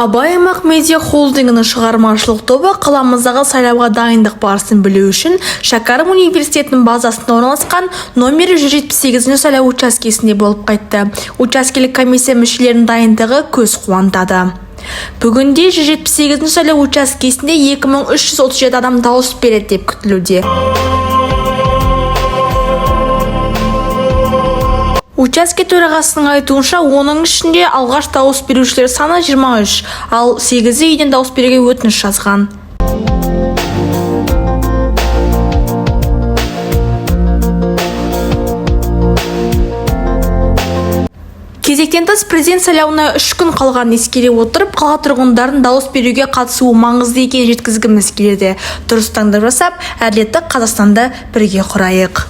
Абай аймақ медиа холдингінің шығармашылық тобы қаламыздағы сайлауға дайындық барысын білу үшін Шәкәрім университетінің базасында орналасқан номері 178 сайлау учаскесінде болып қайтты. Учаскелік комиссия мүшелерінің дайындығы көз қуантады. Бүгінде 178 сайлау учаскесінде 2337 адам дауыс береді деп күтілуде. Учаске төрағасының айтуынша, оның ішінде алғаш дауыс берушілер саны 23, ал 8-і үйден дауыс беруге өтініш жазған. Кезектен тыс президент сайлауына 3 күн қалған ескере отырып, қала тұрғындарын дауыс беруге қатысуы маңызды екенін жеткізгіміз келеді. Дұрыс таңдау жасап, әділетті Қазақстанды бірге құрайық.